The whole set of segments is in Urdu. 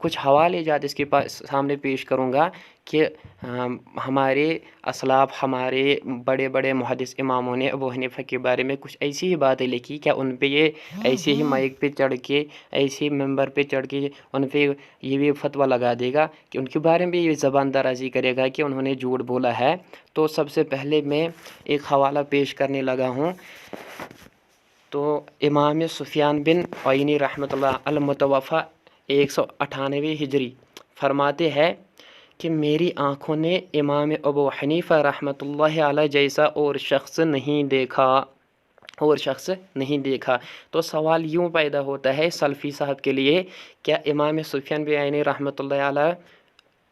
کچھ حوالے جات اس کے پاس سامنے پیش کروں گا کہ ہمارے اسلاف، ہمارے بڑے بڑے محدث اماموں نے ابو حنیفہ کے بارے میں کچھ ایسی ہی باتیں لکھی، کیا ان پہ یہ ایسے ہی مائک پہ چڑھ کے، ایسے ہی ممبر پہ چڑھ کے ان پہ یہ بھی فتویٰ لگا دے گا کہ ان کے بارے میں یہ زبان درازی کرے گا کہ انہوں نے جھوٹ بولا ہے؟ تو سب سے پہلے میں ایک حوالہ پیش کرنے لگا ہوں۔ تو امام سفیان بن عینی رحمۃ اللہ المتوفی 198 ہجری فرماتے ہیں کہ میری آنکھوں نے امام ابو حنیفہ رحمۃ اللہ علیہ جیسا اور شخص نہیں دیکھا۔ تو سوال یوں پیدا ہوتا ہے سلفی صاحب کے لیے، کیا امام سفیان بن عینی رحمۃ اللہ علیہ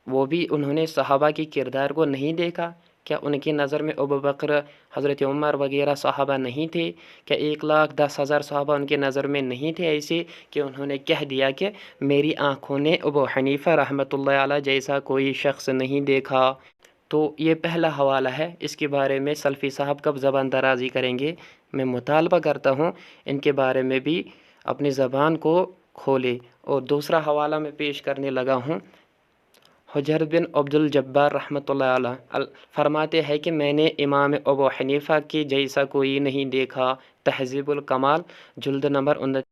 وہ بھی انہوں نے صحابہ کی کردار کو نہیں دیکھا؟ کیا ان کی نظر میں ابو بکر، حضرت عمر وغیرہ صحابہ نہیں تھے؟ کیا 1,10,000 صحابہ ان کے نظر میں نہیں تھے ایسے کہ انہوں نے کہہ دیا کہ میری آنکھوں نے ابو حنیفہ رحمۃ اللہ علیہ جیسا کوئی شخص نہیں دیکھا؟ تو یہ پہلا حوالہ ہے، اس کے بارے میں سلفی صاحب کب زبان درازی کریں گے؟ میں مطالبہ کرتا ہوں ان کے بارے میں بھی اپنی زبان کو کھولے۔ اور دوسرا حوالہ میں پیش کرنے لگا ہوں، حجر بن عبد الجبار رحمۃ اللہ علیہ فرماتے ہیں کہ میں نے امام ابو حنیفہ کے جیسا کوئی نہیں دیکھا، تہذیب الکمال جلد نمبر 29۔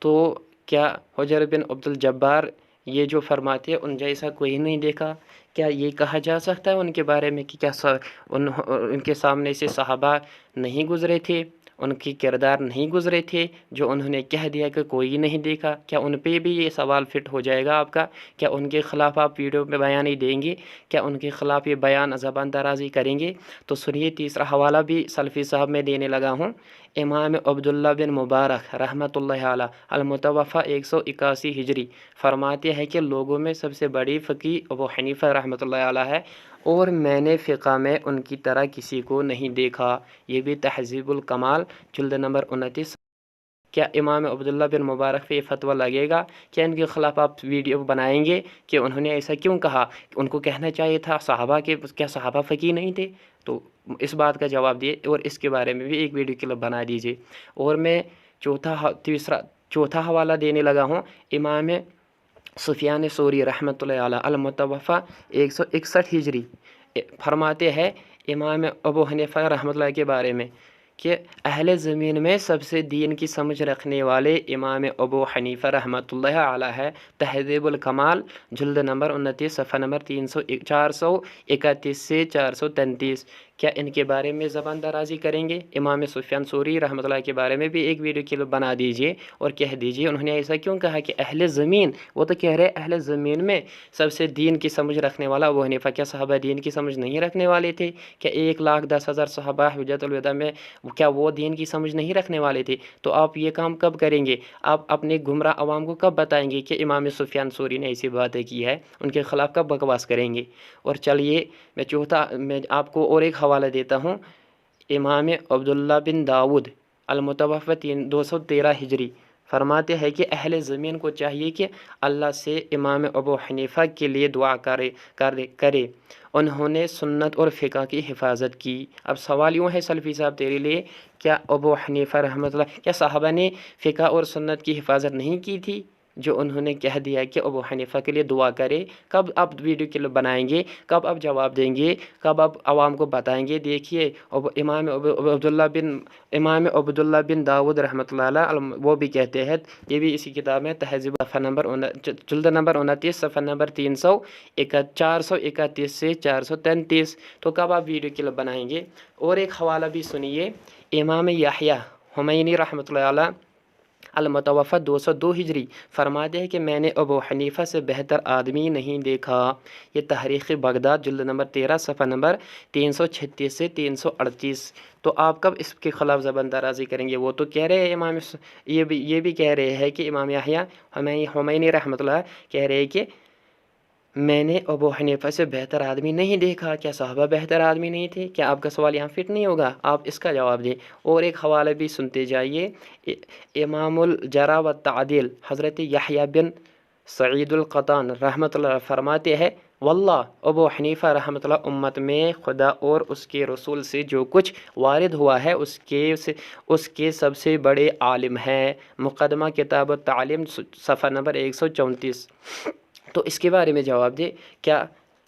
تو کیا حجر بن عبد الجبار یہ جو فرماتے ہیں ان جیسا کوئی نہیں دیکھا؟ کیا یہ کہا جا سکتا ہے ان کے بارے میں کہ کیا ان کے سامنے سے صحابہ نہیں گزرے تھے، ان کی کردار نہیں گزرے تھے جو انہوں نے کہہ دیا کہ کوئی نہیں دیکھا؟ کیا ان پہ بھی یہ سوال فٹ ہو جائے گا آپ کا؟ کیا ان کے خلاف آپ ویڈیو میں بیان نہیں دیں گے؟ کیا ان کے خلاف یہ بیان زبان درازی کریں گے؟ تو سنیے تیسرا حوالہ بھی سلفی صاحب میں دینے لگا ہوں۔ امام عبداللہ بن مبارک رحمۃ اللہ علیہ المتوفی 181 ہجری فرماتے ہیں کہ لوگوں میں سب سے بڑی فقیہ ابو حنیفہ رحمۃ اللہ علیہ ہے، اور میں نے فقہ میں ان کی طرح کسی کو نہیں دیکھا۔ یہ بھی تہذیب الکمال جلد نمبر 29۔ کیا امام عبداللہ بن مبارک پہ یہ فتویٰ لگے گا؟ کیا ان کے خلاف آپ ویڈیو بنائیں گے کہ انہوں نے ایسا کیوں کہا؟ ان کو کہنا چاہیے تھا صحابہ کے، کیا صحابہ فقیہ نہیں تھے؟ تو اس بات کا جواب دیے، اور اس کے بارے میں بھی ایک ویڈیو کلپ بنا دیجیے۔ اور میں چوتھا حوالہ دینے لگا ہوں، امام سفیان ثوری رحمۃ اللہ علیہ المتوفی 161 ہجری فرماتے ہیں امام ابو حنیفہ رحمۃ اللہ کے بارے میں کہ اہل زمین میں سب سے دین کی سمجھ رکھنے والے امام ابو حنیفہ رحمۃ اللہ علیہ ہے، تہذیب الکمال جلد نمبر 29 صفحہ نمبر 431 سے 433۔ کیا ان کے بارے میں زبان درازی کریں گے؟ امام سفیان ثوری رحمۃ اللہ کے بارے میں بھی ایک ویڈیو کلپ بنا دیجیے اور کہہ دیجیے انہوں نے ایسا کیوں کہا کہ اہل زمین، وہ تو کہہ رہے اہل زمین میں سب سے دین کی سمجھ رکھنے والا ابو حنیفہ، کیا صحابہ دین کی سمجھ نہیں رکھنے والے تھے؟ کیا 1,10,000 صحابہ حجۃ الوداع میں کیا وہ دین کی سمجھ نہیں رکھنے والے تھے؟ تو آپ یہ کام کب کریں گے؟ آپ اپنے گمراہ عوام کو کب بتائیں گے کہ امام سفیان ثوری نے ایسی باتیں کی ہے؟ ان کے خلاف کب بکواس کریں گے؟ اور چلیے میں آپ کو اور ایک حوالہ دیتا ہوں، امام عبداللہ بن داود المتوفی 213 ہجری فرماتے ہیں کہ اہل زمین کو چاہیے کہ اللہ سے امام ابو حنیفہ کے لیے دعا کرے، انہوں نے سنت اور فقہ کی حفاظت کی۔ اب سوال یوں ہے سلفی صاحب تیرے لیے، کیا ابو حنیفہ رحمۃ اللہ، کیا صحابہ نے فقہ اور سنت کی حفاظت نہیں کی تھی جو انہوں نے کہہ دیا کہ ابو حنیفہ کے لیے دعا کرے؟ کب آپ ویڈیو کلپ بنائیں گے؟ کب آپ جواب دیں گے؟ کب آپ عوام کو بتائیں گے؟ دیکھیے امام عبداللہ بن داود رحمۃ اللہ علیہ وہ بھی کہتے ہیں، یہ بھی اسی کتاب میں تہذیب صفحہ نمبر جلد نمبر 29 صفحہ نمبر 431 سے 433۔ تو کب آپ ویڈیو کلپ بنائیں گے؟ اور ایک حوالہ بھی سنیے، امام یحییٰ حمینی رحمۃ اللہ علیہ المتوفی 202 ہجری فرماتے ہیں کہ میں نے ابو حنیفہ سے بہتر آدمی نہیں دیکھا۔ یہ تاریخ بغداد جلد نمبر 13 صفحہ نمبر 336 سے 338۔ تو آپ کب اس کے خلاف زبان درازی کریں گے؟ وہ تو کہہ رہے ہیں یہ بھی کہہ رہے ہیں کہ امام یحییٰ حمینی رحمۃ اللہ کہہ رہے ہیں کہ میں نے ابو حنیفہ سے بہتر آدمی نہیں دیکھا۔ کیا صحابہ بہتر آدمی نہیں تھے؟ کیا آپ کا سوال یہاں فٹ نہیں ہوگا؟ آپ اس کا جواب دیں۔ اور ایک حوالہ بھی سنتے جائیے، امام الجرح و تعدیل حضرت یحییٰ بن سعید القطان رحمۃ اللہ فرماتے ہیں واللہ ابو حنیفہ رحمۃ اللہ امت میں خدا اور اس کے رسول سے جو کچھ وارد ہوا ہے اس کے سب سے بڑے عالم ہیں۔ مقدمہ کتاب التعلیم صفحہ نمبر 134۔ تو اس کے بارے میں جواب دے، کیا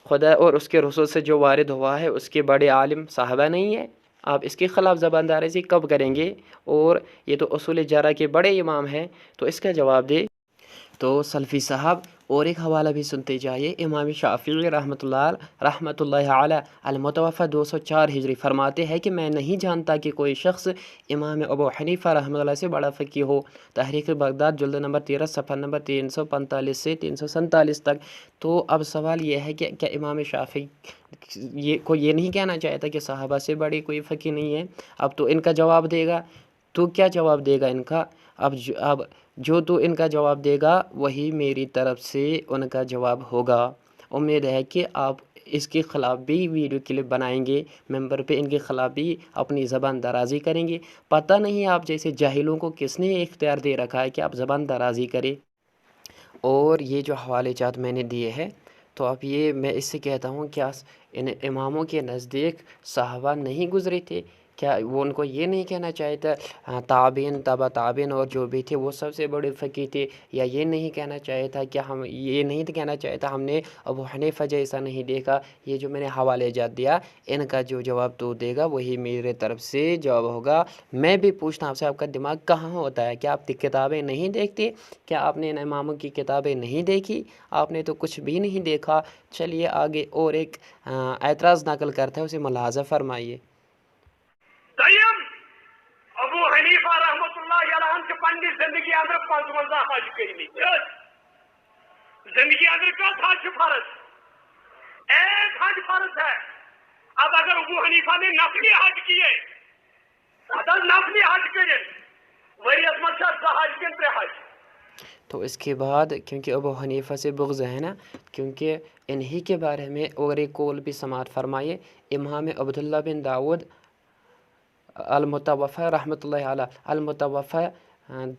خدا اور اس کے رسول سے جو وارد ہوا ہے اس کے بڑے عالم صحابہ نہیں ہیں؟ آپ اس کے خلاف زبان دراز کب کریں گے؟ اور یہ تو اصول جرح کے بڑے امام ہیں، تو اس کا جواب دے۔ تو سلفی صاحب اور ایک حوالہ بھی سنتے جائیے۔ امام شافعی رحمۃ اللہ علیہ المتوفی 204 ہجری فرماتے ہیں کہ میں نہیں جانتا کہ کوئی شخص امام ابو حنیفہ رحمۃ اللہ سے بڑا فقیہ ہو۔ تحریک بغداد جلد نمبر 13 صفحہ نمبر 345 سے 347 تک۔ تو اب سوال یہ ہے کہ کیا امام شافعی یہ نہیں کہنا چاہتا کہ صحابہ سے بڑی کوئی فقیہ نہیں ہے؟ اب تو ان کا جواب دے گا، تو کیا جواب دے گا ان کا؟ اب جو تو ان کا جواب دے گا وہی میری طرف سے ان کا جواب ہوگا۔ امید ہے کہ آپ اس کے خلاف بھی ویڈیو کلپ بنائیں گے، ممبر پہ ان کے خلاف بھی اپنی زبان درازی کریں گے۔ پتہ نہیں آپ جیسے جاہلوں کو کس نے اختیار دے رکھا ہے کہ آپ زبان درازی کریں۔ اور یہ جو حوالے جات میں نے دیے ہیں، تو اب یہ میں اس سے کہتا ہوں کیا ان اماموں کے نزدیک صحابہ نہیں گزرے تھے؟ کیا وہ ان کو یہ نہیں کہنا چاہتا تابعین تبع تابعین اور جو بھی تھے وہ سب سے بڑے فقیہ تھے؟ یا یہ نہیں کہنا چاہتا کہ یہ نہیں کہنا چاہتا ہم نے ابو حنیفہ جیسا نہیں دیکھا؟ یہ جو میں نے حوالے جات دیا، ان کا جو جواب تو دے گا وہی میرے طرف سے جواب ہوگا۔ میں بھی پوچھتا ہوں آپ سے، آپ کا دماغ کہاں ہوتا ہے؟ کیا آپ کتابیں نہیں دیکھتے؟ کیا آپ نے ان اماموں کی کتابیں نہیں دیکھی؟ آپ نے تو کچھ بھی نہیں دیکھا۔ چلیے آگے اور ایک اعتراض نقل کرتا ہے، اسے ملاحظہ فرمائیے۔ دیم ابو حنیفہ رحمۃ اللہ علیہ پنہ زندگی اندر 55 حج کرمت، زندگی اندر کس حج فرض؟ ایک حج فرض ہے۔ اب اگر ابو حنیفہ نے نفلی حج کیے، اگر نفلی حج کرے وریس من 2 حج کن 3 حج۔ تو اس کے بعد کیونکہ ابو حنیفہ سے بغض ہے نا، کیونکہ انہی کے بارے میں اور ایک قول بھی سماعت فرمائیے۔ امام عبداللہ بن داود المتوفی رحمۃ اللہ علیہ المتوفی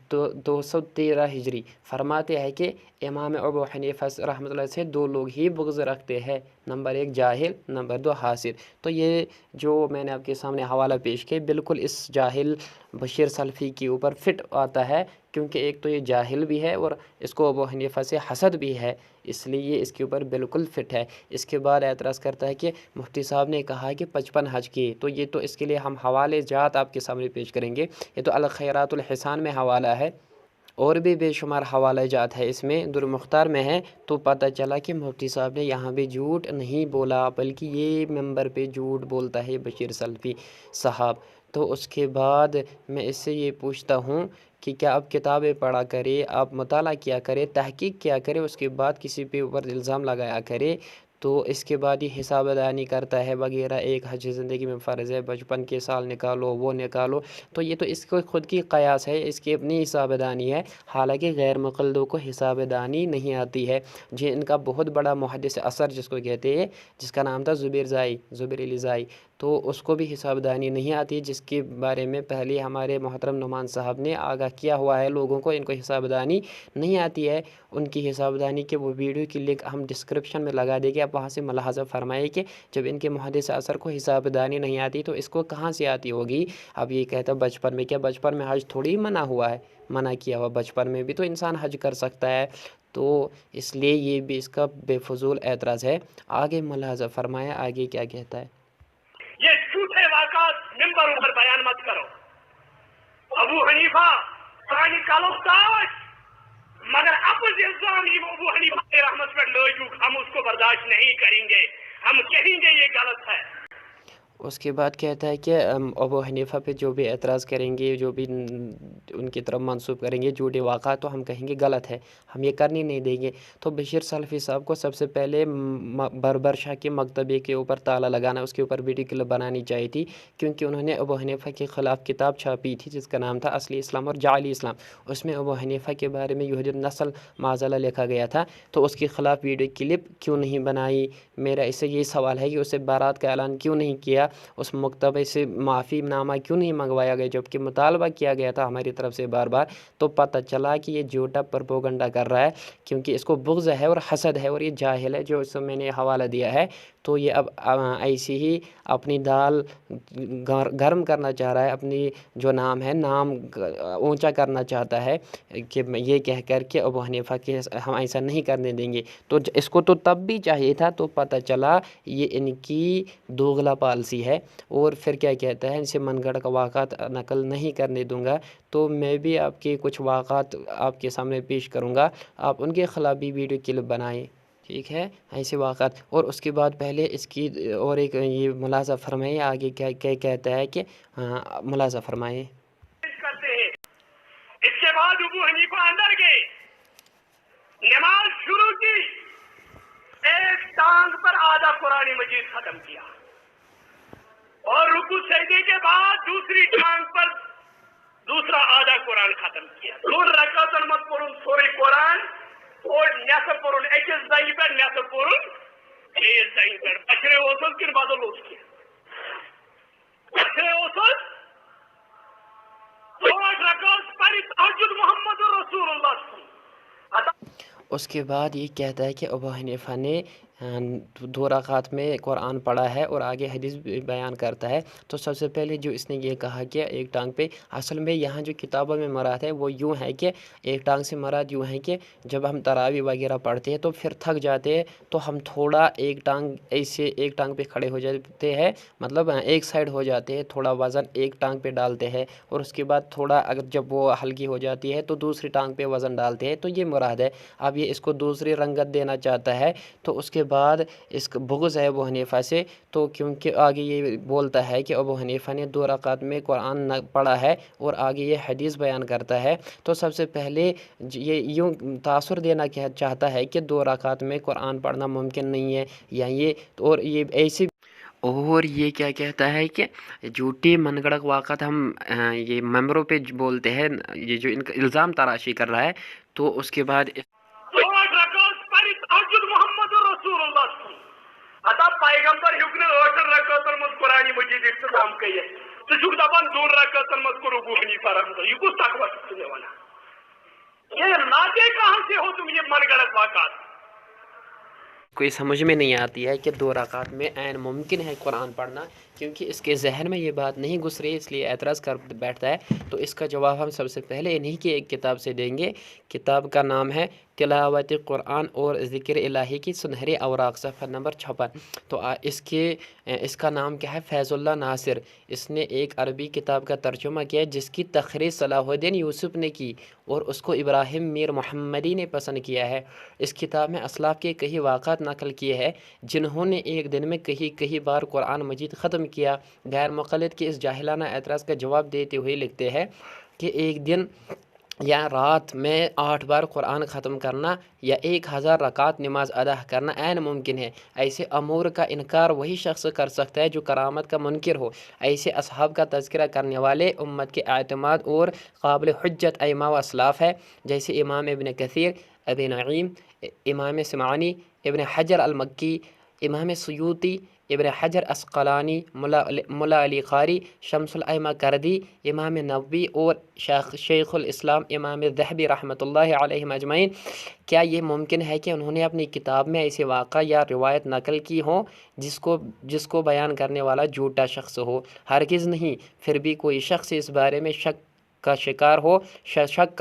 213 ہجری فرماتے ہیں کہ امام ابو حنیفہ رحمۃ اللہ سے 2 لوگ ہی بغض رکھتے ہیں، نمبر 1 جاہل، نمبر 2 حاصر۔ تو یہ جو میں نے آپ کے سامنے حوالہ پیش کیا بالکل اس جاہل بشیر سلفی کے اوپر فٹ آتا ہے، کیونکہ ایک تو یہ جاہل بھی ہے اور اس کو ابو حنیفہ سے حسد بھی ہے، اس لیے یہ اس کے اوپر بالکل فٹ ہے۔ اس کے بعد اعتراض کرتا ہے کہ مفتی صاحب نے کہا کہ 55 حج کیے، تو یہ تو اس کے لیے ہم حوالے جات آپ کے سامنے پیش کریں گے۔ یہ تو الخیرات الحسان میں حوالہ ہے، اور بھی بے شمار حوالہ جات ہے اس میں، درمختار میں ہے۔ تو پتہ چلا کہ مفتی صاحب نے یہاں بھی جھوٹ نہیں بولا، بلکہ یہ ممبر پہ جھوٹ بولتا ہے بشیر سلفی صاحب۔ تو اس کے بعد میں اس سے یہ پوچھتا ہوں کہ کیا آپ کتابیں پڑھا کرے، آپ مطالعہ کیا کرے، تحقیق کیا کرے، اس کے بعد کسی پہ اوپر الزام لگایا کرے۔ تو اس کے بعد یہ حساب دانی کرتا ہے وغیرہ، ایک حج زندگی میں فرض ہے، بچپن کے سال نکالو، وہ نکالو۔ تو یہ تو اس کو خود کی قیاس ہے، اس کی اپنی حساب دانی ہے، حالانکہ غیر مقلدوں کو حساب دانی نہیں آتی ہے۔ ان کا بہت بڑا محدث اثر جس کو کہتے ہیں، جس کا نام تھا زبیر علی زائی، تو اس کو بھی حساب دانی نہیں آتی، جس کے بارے میں پہلے ہمارے محترم نعمان صاحب نے آگاہ کیا ہوا ہے لوگوں کو، ان کو حساب دانی نہیں آتی ہے۔ ان کی حساب دانی کے وہ ویڈیو کی لنک ہم ڈسکرپشن میں لگا دیں گے، آپ وہاں سے ملاحظہ فرمائے کہ جب ان کے محدث اثر کو حساب دانی نہیں آتی تو اس کو کہاں سے آتی ہوگی؟ اب یہ کہتا بچپن میں، کیا بچپن میں حج تھوڑی منع ہوا ہے؟ منع کیا ہوا بچپن میں بھی تو انسان حج کر سکتا ہے۔ تو اس لیے یہ بھی اس کا بے فضول اعتراض ہے۔ آگے ملاحظہ فرمایا، آگے کیا کہتا ہے۔ یہ جھوٹے واقعات ممبروں پر بیان مت کرو۔ ابو حنیفہ سانی کالو تاج، مگر اپز الزام یہ ابو حنیفہ کے رحمت پر لوگوں ہم اس کو برداشت نہیں کریں گے، ہم کہیں گے یہ غلط ہے۔ اس کے بعد کہتا ہے کہ ابو حنیفہ پہ جو بھی اعتراض کریں گے، جو بھی ان کی طرف منسوب کریں گے جھوٹے واقعات، تو ہم کہیں گے غلط ہے، ہم یہ کرنے نہیں دیں گے۔ تو بشیر سلفی صاحب کو سب سے پہلے بربر شاہ کے مکتبے کے اوپر تالا لگانا، اس کے اوپر ویڈیو کلپ بنانی چاہیے تھی، کیونکہ انہوں نے ابو حنیفہ کے خلاف کتاب چھاپی تھی جس کا نام تھا اصلی اسلام اور جعلی اسلام۔ اس میں ابو حنیفہ کے بارے میں یہودی النسل معاذ اللہ لکھا گیا تھا، تو اس کے خلاف ویڈیو کلپ کیوں نہیں بنائی؟ میرا اس سے یہ سوال ہے کہ اسے بارات کا اعلان کیوں نہیں کیا، اس مکتبے سے معافی نامہ کیوں نہیں منگوایا گیا، جبکہ مطالبہ کیا گیا تھا ہماری طرف سے بار بار، تو پتہ چلا کہ یہ جھوٹا پروپیگنڈا کر رہا ہے، کیونکہ اس کو بغض ہے اور حسد ہے اور یہ جاہل ہے، جو اس کو میں نے حوالہ دیا ہے۔ تو یہ اب ایسی ہی اپنی دال گرم کرنا چاہ رہا ہے، اپنی جو نام ہے نام اونچا کرنا چاہتا ہے، کہ یہ کہہ کر کہ ابو حنیفہ کے ہم ایسا نہیں کرنے دیں گے۔ تو اس کو تو تب بھی چاہیے تھا، تو پتہ چلا یہ ان کی دوغلا پالسی ہے۔ اور پھر کیا کہتا ہے، ان سے من گھڑت واقعات نقل نہیں کرنے دوں گا۔ تو میں بھی آپ کے کچھ واقعات آپ کے سامنے پیش کروں گا، آپ ان کے خلاف بھی ویڈیو کلپ بنائیں، ٹھیک ہے، ایسے واقعات۔ اور اس کے بعد پہلے اس کی اور ایک یہ ملاحظہ فرمائیے آگے کیا کہتا ہے، کہ ملاحظہ فرمائیے۔ کرتے ہیں۔ اس کے بعد ابو حنیفہ اندر گئے، نماز شروع کی، ایک ٹانگ پر آدھا قرآن مجید ختم کیا، اور رکوع سجدے کے بعد دوسری ٹانگ پر دوسرا آدھا قرآن ختم کیا۔ دون رکعتن منٛز پوٚرُن سورُے قرآن، اور نٮ۪صف پوٚرُن أکِس زنگہِ پٮ۪ٹھ، نٮ۪صف پوٚرُن بیٚیِس زنگہِ پٮ۪ٹھ۔ بچھرے اوسُس کِنہٕ بدل اوس کینٛہہ؟ بچھرے اوسُس؟ 8 رکعت پڑھی تہجد محمد رسول اللہ۔ اس کے بعد یہ کہتا ہے کہ ابو حنیفہ نے 2 رکعات میں قرآن پڑھا ہے، اور آگے حدیث بیان کرتا ہے۔ تو سب سے پہلے جو اس نے یہ کہا کہ ایک ٹانگ پہ، اصل میں یہاں جو کتابوں میں مراد ہے وہ یوں ہے کہ ایک ٹانگ سے مراد یوں ہے کہ جب ہم تراویح وغیرہ پڑھتے ہیں تو پھر تھک جاتے ہیں، تو ہم تھوڑا ایک ٹانگ ایسے ایک ٹانگ پہ کھڑے ہو جاتے ہیں، مطلب ایک سائڈ ہو جاتے ہیں، تھوڑا وزن ایک ٹانگ پہ ڈالتے ہیں، اور اس کے بعد تھوڑا اگر جب وہ ہلکی ہو جاتی ہے تو دوسری ٹانگ پہ وزن ڈالتے ہیں، تو یہ مراد ہے۔ اب یہ اس کو دوسری رنگت دینا چاہتا ہے، تو اس کے بعد اس کا بغض ہے ابو حنیفہ سے، تو کیونکہ آگے یہ بولتا ہے کہ ابو حنیفہ نے 2 رکعت میں قرآن نہ پڑھا ہے، اور آگے یہ حدیث بیان کرتا ہے۔ تو سب سے پہلے یہ یوں تاثر دینا چاہتا ہے کہ 2 رکعت میں قرآن پڑھنا ممکن نہیں ہے، یا یہ اور یہ ایسی، اور یہ کیا کہتا ہے کہ جھوٹی من گھڑت واقعات ہم یہ ممبروں پہ بولتے ہیں، یہ جو ان کا الزام تراشی کر رہا ہے۔ تو اس کے بعد 8 رکعت پڑھی تہجد محمد رسول اللہ۔ ہتا پیغمبر ہیوٚک نہٕ 8 رکعتن منٛز قرآن مجید اختتام کٔرِتھ، ژٕ چھُکھ دپان 2 رکعتن منٛز کوٚر ابو حنیفہ رحمۃ اللہ۔ یہ کُس تقویٰ چھُکھ ژٕ مےٚ ونان؟ یہ لاتے کہاں سے ہو تم یہ من گھڑت واقعات؟ کوئی سمجھ میں نہیں آتی ہے کہ 2 رکعت میں عین ممکن ہے قرآن پڑھنا، کیونکہ اس کے ذہن میں یہ بات نہیں گھس رہی، اس لیے اعتراض کر بیٹھتا ہے۔ تو اس کا جواب ہم سب سے پہلے انہی کی ایک کتاب سے دیں گے۔ کتاب کا نام ہے تلاوت قرآن اور ذکر الہی کی سنہری اوراق، صفحہ نمبر 56۔ تو اس کا نام کیا ہے؟ فیض اللہ ناصر۔ اس نے ایک عربی کتاب کا ترجمہ کیا جس کی تخریج صلاح الدین یوسف نے کی، اور اس کو ابراہیم میر محمدی نے پسند کیا ہے۔ اس کتاب میں اسلاف کے کئی واقعات نقل کیے ہیں جنہوں نے ایک دن میں کئی بار قرآن مجید ختم کیا۔ غیر مقلد کے اس جاہلانہ اعتراض کا جواب دیتے ہوئے لکھتے ہیں کہ ایک دن یا رات میں 8 بار قرآن ختم کرنا یا 1000 رکعت نماز ادا کرنا عین ممکن ہے۔ ایسے امور کا انکار وہی شخص کر سکتا ہے جو کرامت کا منکر ہو۔ ایسے اصحاب کا تذکرہ کرنے والے امت کے اعتماد اور قابل حجت ائمہ و اسلاف ہے، جیسے امام ابن کثیر، ابی نعیم، امام سمعانی، ابن حجر المکی، امام سیوطی، ابن حجر اسقلانی، ملا علی قاری، شمس الائمہ کردی، امام نووی اور شیخ الاسلام امام ذہبی رحمۃ اللہ علیہ اجمعین۔ کیا یہ ممکن ہے کہ انہوں نے اپنی کتاب میں ایسے واقعہ یا روایت نقل کی ہوں جس کو بیان کرنے والا جھوٹا شخص ہو؟ ہرگز نہیں۔ پھر بھی کوئی شخص اس بارے میں شک کا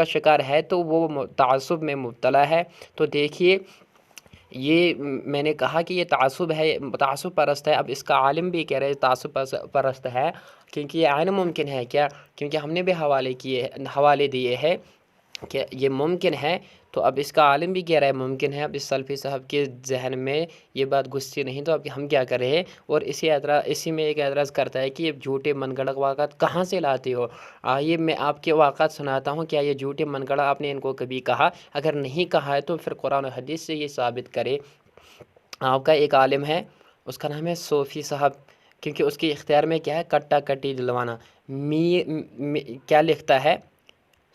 شکار ہے تو وہ تعصب میں مبتلا ہے۔ تو دیکھیے، یہ میں نے کہا کہ یہ تعصب ہے، تعصب پرست ہے۔ اب اس کا عالم بھی کہہ رہے ہیں تعصب پرست ہے، کیونکہ یہ عین ممکن ہے کیا؟ کیونکہ ہم نے بھی حوالے دیے ہیں کہ یہ ممکن ہے، تو اب اس کا عالم بھی کہہ رہا ہے ممکن ہے۔ اب اس سلفی صاحب کے ذہن میں یہ بات گھستی نہیں، تو اب ہم کیا کریں ہیں؟ اور اسی میں ایک اعتراض کرتا ہے کہ یہ جھوٹے من گھڑت واقعات کہاں سے لاتے ہو؟ آئیے میں آپ کے واقعات سناتا ہوں، کیا یہ جھوٹے من گھڑت آپ نے ان کو کبھی کہا؟ اگر نہیں کہا ہے تو پھر قرآن و حدیث سے یہ ثابت کرے۔ آپ کا ایک عالم ہے، اس کا نام ہے صوفی صاحب، کیونکہ اس کے اختیار میں کیا ہے؟ کٹا کٹی دلوانا۔ کیا لکھتا ہے؟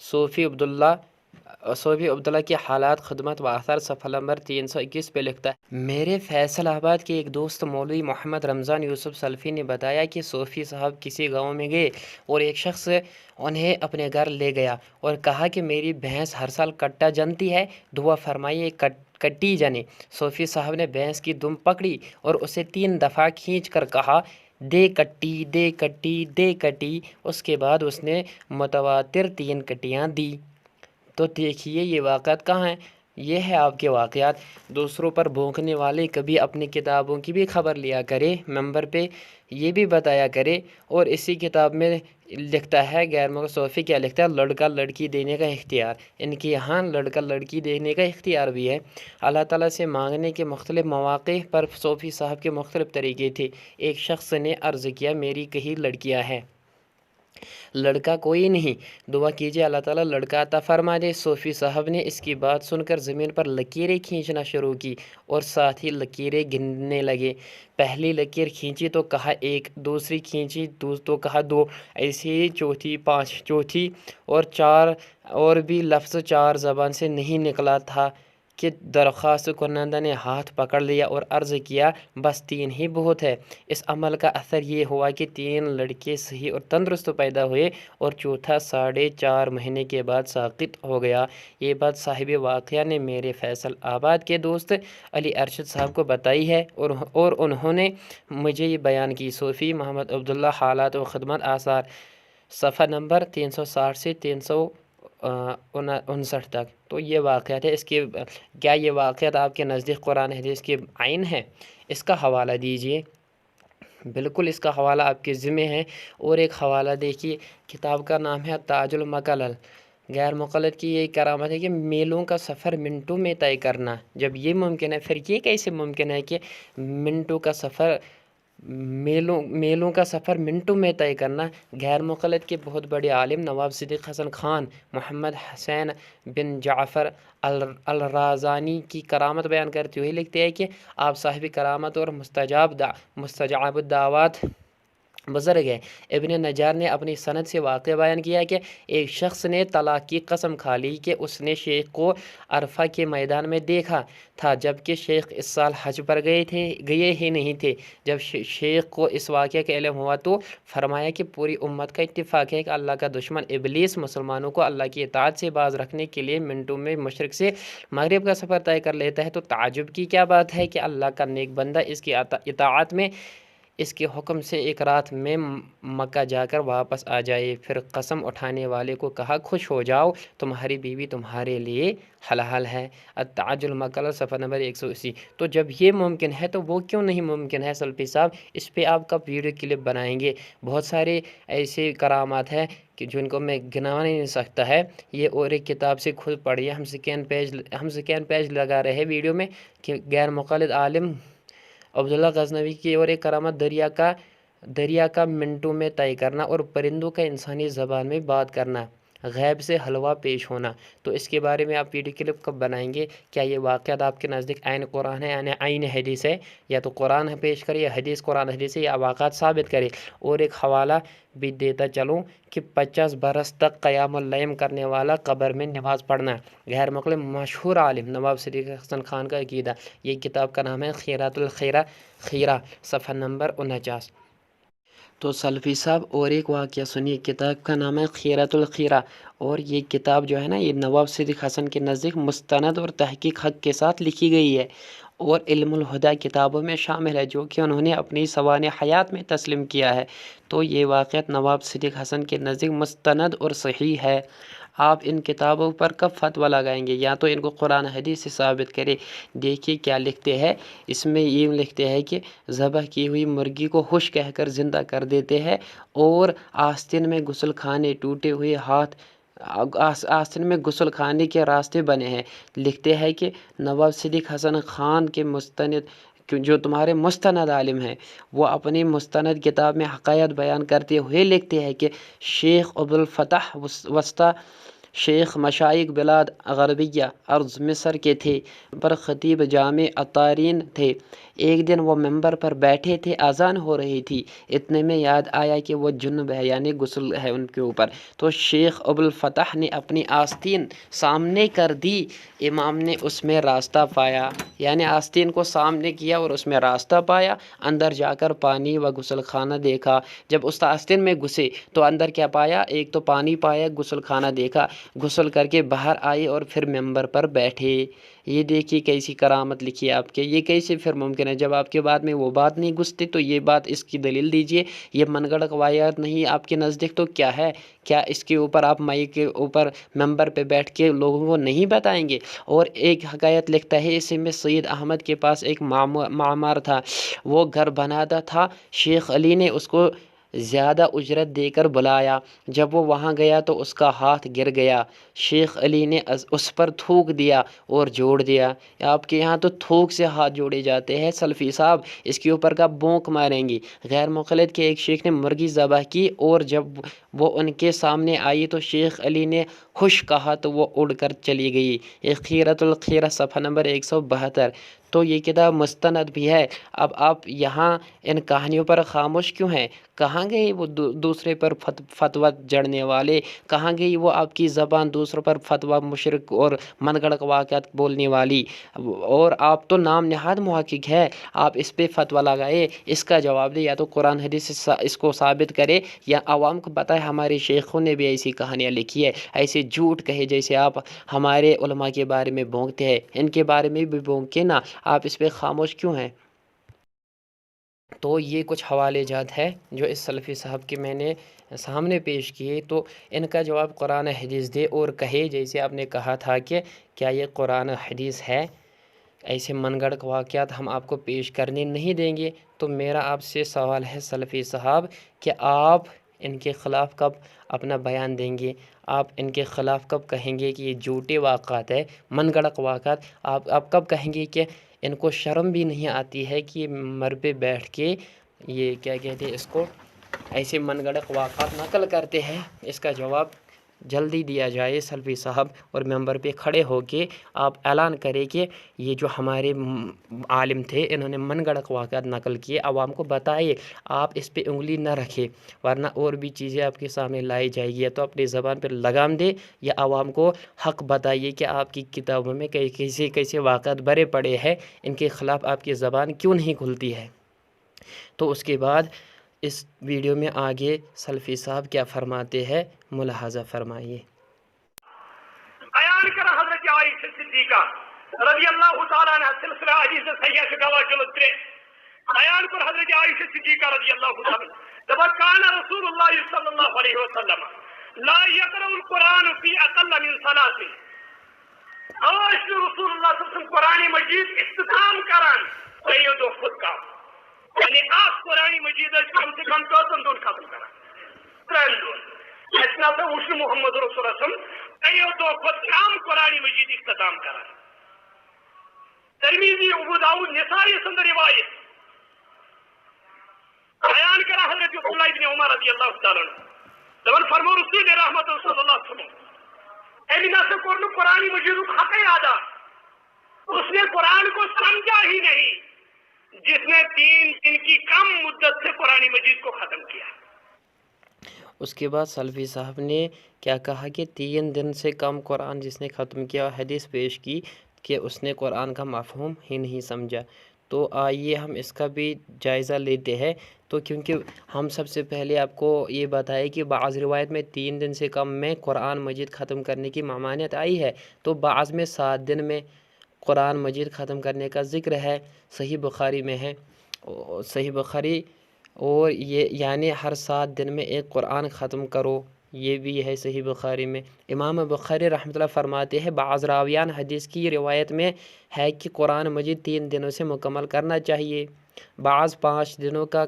صوفی عبداللہ صوفی عبداللہ کی حالات خدمت و آثار صفحہ نمبر 321 پہ لکھتا ہے، میرے فیصل آباد کے ایک دوست مولوی محمد رمضان یوسف سلفی نے بتایا کہ صوفی صاحب کسی گاؤں میں گئے اور ایک شخص انہیں اپنے گھر لے گیا اور کہا کہ میری بھینس ہر سال کٹا جنتی ہے، دعا فرمائیے کٹی جنے۔ صوفی صاحب نے بھینس کی دم پکڑی اور اسے 3 دفعہ کھینچ کر کہا، دے کٹی دے کٹی دے کٹی۔ اس کے بعد اس نے متواتر 3 کٹیاں دی۔ تو دیکھیے یہ واقعات کہاں ہیں، یہ ہے آپ کے واقعات۔ دوسروں پر بھونکنے والے کبھی اپنی کتابوں کی بھی خبر لیا کرے، ممبر پہ یہ بھی بتایا کرے۔ اور اسی کتاب میں لکھتا ہے غیر مقلد صوفی کیا لکھتا ہے، لڑکا لڑکی دینے کا اختیار۔ ان کے یہاں لڑکا لڑکی دینے کا اختیار بھی ہے۔ اللہ تعالیٰ سے مانگنے کے مختلف مواقع پر صوفی صاحب کے مختلف طریقے تھے۔ ایک شخص نے عرض کیا، میری کہیں لڑکیاں ہیں، لڑکا کوئی نہیں، دعا کیجیے اللہ تعالیٰ لڑکا عطا فرما دے۔ صوفی صاحب نے اس کی بات سن کر زمین پر لکیریں کھینچنا شروع کی اور ساتھ ہی لکیریں گننے لگے۔ پہلی لکیر کھینچی تو کہا 1، دوسری کھینچی تو کہا 2، ایسے ہی چوتھی 5، چوتھی اور 4، اور بھی لفظ 4 زبان سے نہیں نکلا تھا کہ درخواست کنندہ نے ہاتھ پکڑ لیا اور عرض کیا، بس 3 ہی بہت ہے۔ اس عمل کا اثر یہ ہوا کہ 3 لڑکے صحیح اور تندرست پیدا ہوئے اور چوتھا 4.5 مہینے کے بعد ساقط ہو گیا۔ یہ بات صاحب واقعہ نے میرے فیصل آباد کے دوست علی ارشد صاحب کو بتائی ہے اور انہوں نے مجھے یہ بیان کی۔ صوفی محمد عبداللہ حالات و خدمت آثار صفحہ نمبر 360 سے 359 تک۔ تو یہ واقعات ہے۔ اس کے کیا یہ واقعات آپ کے نزدیک قرآن حدیث کے عین ہے؟ اس کا حوالہ دیجئے، بالکل اس کا حوالہ آپ کے ذمہ ہے۔ اور ایک حوالہ دیکھیے، کتاب کا نام ہے تاج المقلل۔ غیر مقلد کی یہ کرامت ہے کہ میلوں کا سفر منٹوں میں طے کرنا۔ جب یہ ممکن ہے، پھر یہ کیسے ممکن ہے کہ منٹوں کا سفر میلوں کا سفر منٹوں میں طے کرنا؟ غیر مقلد کے بہت بڑے عالم نواب صدیق حسن خان محمد حسین بن جعفر الرازانی کی کرامت بیان کرتے ہوئے لکھتے ہیں کہ آپ صاحب کرامت اور مستجاب الدعوات بزرگ ہے۔ ابن نجار نے اپنی سند سے واقعہ بیان کیا کہ ایک شخص نے طلاق کی قسم کھا لی کہ اس نے شیخ کو عرفہ کے میدان میں دیکھا تھا، جبکہ شیخ اس سال حج پر گئے ہی نہیں تھے۔ جب شیخ کو اس واقعہ کا علم ہوا تو فرمایا کہ پوری امت کا اتفاق ہے کہ اللہ کا دشمن ابلیس مسلمانوں کو اللہ کی اطاعت سے باز رکھنے کے لیے منٹوں میں مشرق سے مغرب کا سفر طے کر لیتا ہے۔ تو تعجب کی کیا بات ہے کہ اللہ کا نیک بندہ اس کی اطاعت میں اس کے حکم سے ایک رات میں مکہ جا کر واپس آ جائے۔ پھر قسم اٹھانے والے کو کہا، خوش ہو جاؤ، تمہاری بیوی تمہارے لیے حلال ہے۔ التاج المقلل صفحہ نمبر 180۔ تو جب یہ ممکن ہے تو وہ کیوں نہیں ممکن ہے سلفی صاحب؟ اس پہ آپ کا ویڈیو کلپ بنائیں گے۔ بہت سارے ایسے کرامات ہیں کہ جن کو میں گنا نہیں سکتا ہے۔ یہ اور ایک کتاب سے خود پڑھیے، ہم سکین پیج لگا رہے ہیں ویڈیو میں کہ غیر مقلد عالم عبداللہ غزنوی کی اور ایک کرامت دریا کا منٹوں میں طے کرنا اور پرندوں کا انسانی زبان میں بات کرنا، غیب سے حلوہ پیش ہونا۔ تو اس کے بارے میں آپ ویڈیو کلپ کب بنائیں گے؟ کیا یہ واقعات آپ کے نزدیک عین قرآن ہے یعنی عین حدیث ہے؟ یا تو قرآن پیش کرے یا حدیث قرآن حدیث ہے، یا واقعات ثابت کرے۔ اور ایک حوالہ بھی دیتا چلوں کہ 50 برس تک قیام اللیل کرنے والا قبر میں نماز پڑھنا۔ غیر مقلد مشہور عالم نواب صدیق حسن خان کا عقیدہ۔ یہ کتاب کا نام ہے خیرات الخیرہ صفحہ نمبر 49۔ تو سلفی صاحب اور ایک واقعہ سنیے، کتاب کا نام ہے خیرات الخیرہ، اور یہ کتاب جو ہے نا یہ نواب صدیق حسن کے نزدیک مستند اور تحقیق حق کے ساتھ لکھی گئی ہے اور علم الہدیٰ کتابوں میں شامل ہے، جو کہ انہوں نے اپنی سوانح حیات میں تسلیم کیا ہے۔ تو یہ واقعات نواب صدیق حسن کے نزدیک مستند اور صحیح ہے۔ آپ ان کتابوں پر کب فتویٰ لگائیں گے؟ یا تو ان کو قرآن حدیث سے ثابت کرے۔ دیکھیے کیا لکھتے ہیں اس میں، یہ لکھتے ہیں کہ ذبح کی ہوئی مرغی کو ہوش کہہ کر زندہ کر دیتے ہیں، اور آستین میں غسل خانے ٹوٹے ہوئے آستین میں غسل خانے کے راستے بنے ہیں۔ لکھتے ہیں کہ نواب صدیق حسن خان کے جو تمہارے مستند عالم ہیں، وہ اپنی مستند کتاب میں حقائق بیان کرتے ہوئے لکھتے ہیں کہ شیخ عبدالفتاح وسطی شیخ مشائخ بلاد غربیہ ارض مصر کے تھے، پر خطیب جامع اطارین تھے۔ ایک دن وہ ممبر پر بیٹھے تھے، اذان ہو رہی تھی، اتنے میں یاد آیا کہ وہ جنب ہے، یعنی غسل ہے ان کے اوپر، تو شیخ ابوالفتح نے اپنی آستین سامنے کر دی، امام نے اس میں راستہ پایا، یعنی آستین کو سامنے کیا اور اس میں راستہ پایا، اندر جا کر پانی و غسل خانہ دیکھا، جب اس آستین میں گھسے تو اندر کیا پایا؟ ایک تو پانی پایا، غسل خانہ دیکھا، غسل کر کے باہر آئے اور پھر ممبر پر بیٹھے۔ یہ دیکھیے کیسی کرامت لکھی ہے آپ کے، یہ کیسے پھر ممکن ہے؟ جب آپ کے بعد میں وہ بات نہیں گھستے تو یہ بات، اس کی دلیل دیجئے، یہ من گھڑت واقعات نہیں آپ کے نزدیک تو کیا ہے؟ کیا اس کے اوپر آپ مائک کے اوپر ممبر پہ بیٹھ کے لوگوں کو نہیں بتائیں گے؟ اور ایک حکایت لکھتا ہے اسی میں، سید احمد کے پاس ایک معمار تھا، وہ گھر بناتا تھا، شیخ علی نے اس کو زیادہ اجرت دے کر بلایا، جب وہ وہاں گیا تو اس کا ہاتھ گر گیا، شیخ علی نے اس پر تھوک دیا اور جوڑ دیا۔ آپ کے یہاں تو تھوک سے ہاتھ جوڑے جاتے ہیں سلفی صاحب، اس کے اوپر کا بونک ماریں گی۔ غیر مقلد کے ایک شیخ نے مرغی ذبح کی اور جب وہ ان کے سامنے آئی تو شیخ علی نے خوش کہا تو وہ اڑ کر چلی گئی۔ یہ خیرۃ الخیرہ صفحہ نمبر 172۔ تو یہ کتاب مستند بھی ہے۔ اب آپ یہاں ان کہانیوں پر خاموش کیوں ہیں؟ کہاں گئی وہ دوسرے پر فتویٰ جڑنے والے؟ کہاں گئی وہ آپ کی زبان دوسروں پر فتویٰ مشرک اور من گھڑت واقعات بولنے والی؟ اور آپ تو نام نہاد محقق ہے، آپ اس پہ فتویٰ لگائے، اس کا جواب دے، یا تو قرآن حدیث سے اس کو ثابت کرے یا عوام کو بتائے ہمارے شیخوں نے بھی ایسی کہانیاں لکھی ہے، ایسے جھوٹ کہے جیسے آپ ہمارے علماء کے بارے میں بونکتے ہیں، ان کے بارے میں بھی بونکے نا، آپ اس پہ خاموش کیوں ہیں؟ تو یہ کچھ حوالے جات ہے جو اس سلفی صاحب کے میں نے سامنے پیش کیے، تو ان کا جواب قرآن حدیث دے اور کہے جیسے آپ نے کہا تھا کہ کیا یہ قرآن حدیث ہے، ایسے من گھڑت واقعات ہم آپ کو پیش کرنے نہیں دیں گے۔ تو میرا آپ سے سوال ہے سلفی صاحب کہ آپ ان کے خلاف کب اپنا بیان دیں گے؟ آپ ان کے خلاف کب کہیں گے کہ یہ جھوٹے واقعات ہے، من گھڑت واقعات؟ آپ کب کہیں گے کہ ان کو شرم بھی نہیں آتی ہے کہ یہ ممبر پہ بیٹھ کے یہ کیا کہتے ہیں اس کو، ایسے من گھڑت واقعات نقل کرتے ہیں؟ اس کا جواب جلدی دیا جائے سلفی صاحب، اور ممبر پہ کھڑے ہو کے آپ اعلان کریں کہ یہ جو ہمارے عالم تھے انہوں نے من گھڑت واقعات نقل کیے، عوام کو بتائیے، آپ اس پہ انگلی نہ رکھے، ورنہ اور بھی چیزیں آپ کے سامنے لائی جائے گی، یا تو اپنی زبان پہ لگام دے یا عوام کو حق بتائیے کہ آپ کی کتابوں میں کیسے کیسے واقعات بھرے پڑے ہیں، ان کے خلاف آپ کی زبان کیوں نہیں کھلتی ہے۔ تو اس کے بعد اس ویڈیو میں آگے سلفی صاحب کیا فرماتے ہیں، ملاحظہ فرمائیے۔ بیان کر حضرت عائشہ صدیقہ رضی اللہ تعالیٰ عنہ، سلسلہ حدیث صحیح سے گواہ جلد 3، بیان کر حضرت عائشہ صدیقہ رضی اللہ تعالیٰ عنہ، کان رسول اللہ صلی اللہ علیہ وسلم لا یقرأ القرآن فی اقل من ثلاث، آج رسول اللہ صلی اللہ علیہ وسلم قرآن مجید اختتام کران تریو دو خود کا، یعنی آپ قرآن مجید کم سے کم دون ختم کران، ترین دون اتنا سے وش محمد رسول اللہ صلی اللہ علیہ وسلم تریو دو خود کام قرآن مجید اختتام کران۔ ترمذی، ابو داؤد، نسائی سند روایت بیان کرا حضرت عبداللہ ابن عمر رضی اللہ تعالیٰ عنہ، دبن فرمو رسول رحمت صلی اللہ علیہ وسلم ایمینا سے قرآن مجید حق ادا، اس نے قرآن کو سمجھا ہی نہیں جس نے 3 دن کی کم مدت سے قرآن مجید کو ختم کیا۔ اس کے بعد سلفی صاحب نے کیا کہا کہ 3 دن سے کم قرآن جس نے ختم کیا، حدیث پیش کی کہ اس نے قرآن کا مفہوم ہی نہیں سمجھا۔ تو آئیے ہم اس کا بھی جائزہ لیتے ہیں، تو کیونکہ ہم سب سے پہلے آپ کو یہ بتائے کہ بعض روایت میں 3 دن سے کم میں قرآن مجید ختم کرنے کی ممانعت آئی ہے، تو بعض میں 7 دن میں قرآن مجید ختم کرنے کا ذکر ہے، صحیح بخاری میں ہے، صحیح بخاری، اور یہ یعنی ہر 7 دن میں ایک قرآن ختم کرو، یہ بھی ہے صحیح بخاری میں۔ امام بخاری رحمۃ اللہ فرماتے ہیں بعض راویان حدیث کی روایت میں ہے کہ قرآن مجید 3 دنوں سے مکمل کرنا چاہیے، بعض 5 دنوں کا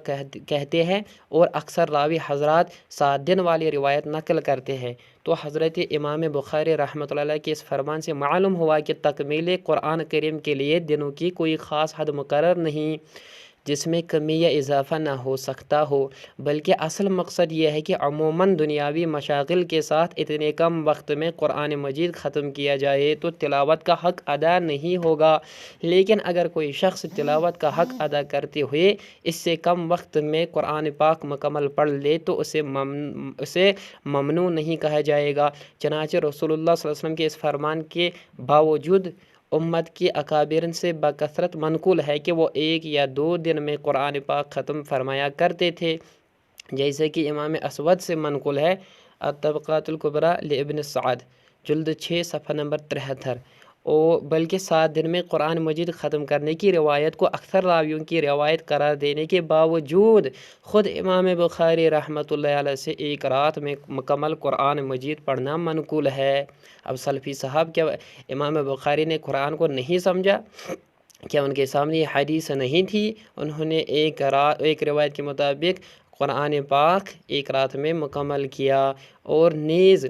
کہتے ہیں، اور اکثر راوی حضرات 7 دن والی روایت نقل کرتے ہیں۔ تو حضرت امام بخاری رحمۃ اللہ کے اس فرمان سے معلوم ہوا کہ تکمیل قرآن کریم کے لیے دنوں کی کوئی خاص حد مقرر نہیں، جس میں کمی یا اضافہ نہ ہو سکتا ہو، بلکہ اصل مقصد یہ ہے کہ عموماً دنیاوی مشاغل کے ساتھ اتنے کم وقت میں قرآن مجید ختم کیا جائے تو تلاوت کا حق ادا نہیں ہوگا۔ لیکن اگر کوئی شخص تلاوت کا حق ادا کرتے ہوئے اس سے کم وقت میں قرآن پاک مکمل پڑھ لے تو اسے ممنوع نہیں کہا جائے گا۔ چنانچہ رسول اللہ صلی اللہ علیہ وسلم کے اس فرمان کے باوجود امت کی اکابرین سے بکثرت منقول ہے کہ وہ 1 یا 2 دن میں قرآن پاک ختم فرمایا کرتے تھے، جیسے کہ امام اسود سے منقول ہے الطبقات الکبریٰ لابن سعد جلد 6 صفحہ نمبر 73، اور بلکہ 7 دن میں قرآن مجید ختم کرنے کی روایت کو اکثر راویوں کی روایت قرار دینے کے باوجود خود امام بخاری رحمۃ اللہ علیہ سے 1 رات میں مکمل قرآن مجید پڑھنا منقول ہے۔ اب سلفی صاحب، کیا امام بخاری نے قرآن کو نہیں سمجھا؟ کیا ان کے سامنے یہ حدیث نہیں تھی؟ انہوں نے ایک روایت کے مطابق قرآن پاک 1 رات میں مکمل کیا، اور نیز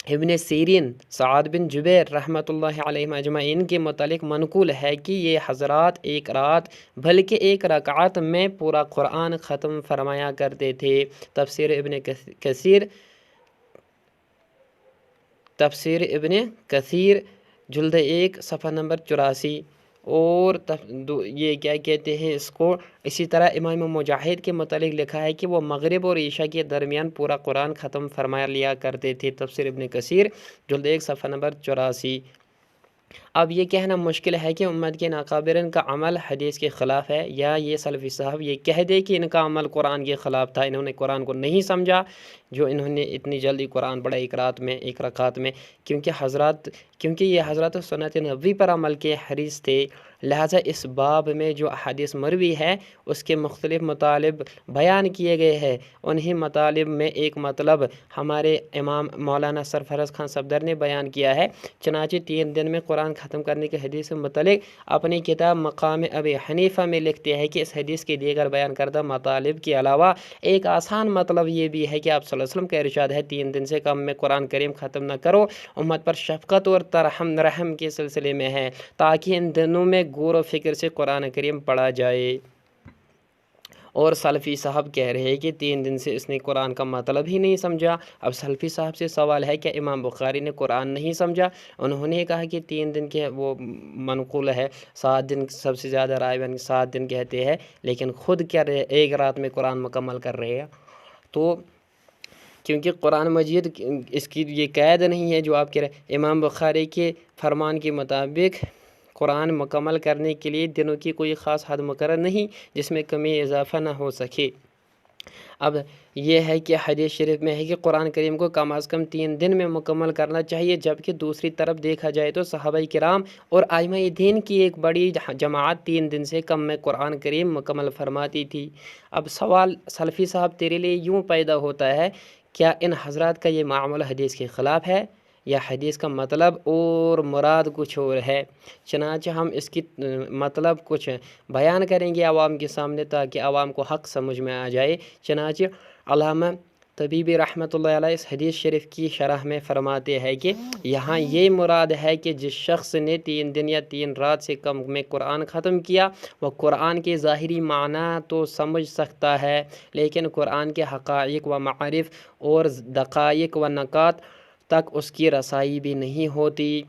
ابن سیرین، سعد بن جبیر رحمۃ اللہ علیہ اجمعین کے متعلق منقول ہے کہ یہ حضرات 1 رات بلکہ 1 رکعت میں پورا قرآن ختم فرمایا کرتے تھے۔ تفسیر ابن کثیر جلد 1 صفحہ نمبر 84، اور یہ کیا کہتے ہیں اس کو، اسی طرح امام مجاہد کے متعلق لکھا ہے کہ وہ مغرب اور عشاء کے درمیان پورا قرآن ختم فرما لیا کرتے تھے۔ تفسیر ابن کثیر جلد 1 صفحہ نمبر 84۔ اب یہ کہنا مشکل ہے کہ امت کے اکابرین کا عمل حدیث کے خلاف ہے، یا یہ سلفی صاحب یہ کہہ دے کہ ان کا عمل قرآن کے خلاف تھا، انہوں نے قرآن کو نہیں سمجھا جو انہوں نے اتنی جلدی قرآن پڑھا 1 رات میں 1 رکعت میں، کیونکہ یہ حضرات سنت نبوی پر عمل کے حریص تھے، لہٰذا اس باب میں جو حدیث مروی ہے اس کے مختلف مطالب بیان کیے گئے ہیں۔ انہی مطالب میں ایک مطلب ہمارے امام مولانا سرفراز خان صفدر نے بیان کیا ہے۔ چنانچہ 3 دن میں قرآن ختم کرنے کے حدیث سے متعلق اپنی کتاب مقام ابی حنیفہ میں لکھتے ہیں کہ اس حدیث کے دیگر بیان کردہ مطالب کے علاوہ ایک آسان مطلب یہ بھی ہے کہ آپ صلی اللہ علیہ وسلم کا ارشاد ہے 3 دن سے کم میں قرآن کریم ختم نہ کرو، امت پر شفقت اور رحم کے سلسلے میں ہے، تاکہ ان دنوں میں غور و فکر سے قرآن کریم پڑھا جائے۔ اور سلفی صاحب کہہ رہے ہیں کہ 3 دن سے اس نے قرآن کا مطلب ہی نہیں سمجھا۔ اب سلفی صاحب سے سوال ہے کہ امام بخاری نے قرآن نہیں سمجھا؟ انہوں نے کہا کہ 3 دن کے وہ منقول ہے، 7 دن سب سے زیادہ رائے 7 دن کہتے ہیں، لیکن خود کیا 1 رات میں قرآن مکمل کر رہے ہیں۔ تو کیونکہ قرآن مجید اس کی یہ قید نہیں ہے جو آپ کہہ رہے ہیں، امام بخاری کے فرمان کے مطابق قرآن مکمل کرنے کے لیے دنوں کی کوئی خاص حد مقرر نہیں جس میں کمی اضافہ نہ ہو سکے۔ اب یہ ہے کہ حدیث شریف میں ہے کہ قرآن کریم کو کم از کم 3 دن میں مکمل کرنا چاہیے، جبکہ دوسری طرف دیکھا جائے تو صحابہ کرام اور ائمہ دین کی ایک بڑی جماعت 3 دن سے کم میں قرآن کریم مکمل فرماتی تھی۔ اب سوال سلفی صاحب تیرے لیے یوں پیدا ہوتا ہے، کیا ان حضرات کا یہ معاملہ حدیث کے خلاف ہے، یا حدیث کا مطلب اور مراد کچھ اور ہے؟ چنانچہ ہم اس کی مطلب کچھ بیان کریں گے عوام کے سامنے تاکہ عوام کو حق سمجھ میں آ جائے۔ چنانچہ علامہ طبیبی رحمۃ اللہ علیہ اس حدیث شریف کی شرح میں فرماتے ہیں کہ یہاں یہ مراد ہے کہ جس شخص نے 3 دن یا 3 رات سے کم میں قرآن ختم کیا وہ قرآن کے ظاہری معنی تو سمجھ سکتا ہے، لیکن قرآن کے حقائق و معارف اور دقائق و نکات تک اس کی رسائی بھی نہیں ہوتی،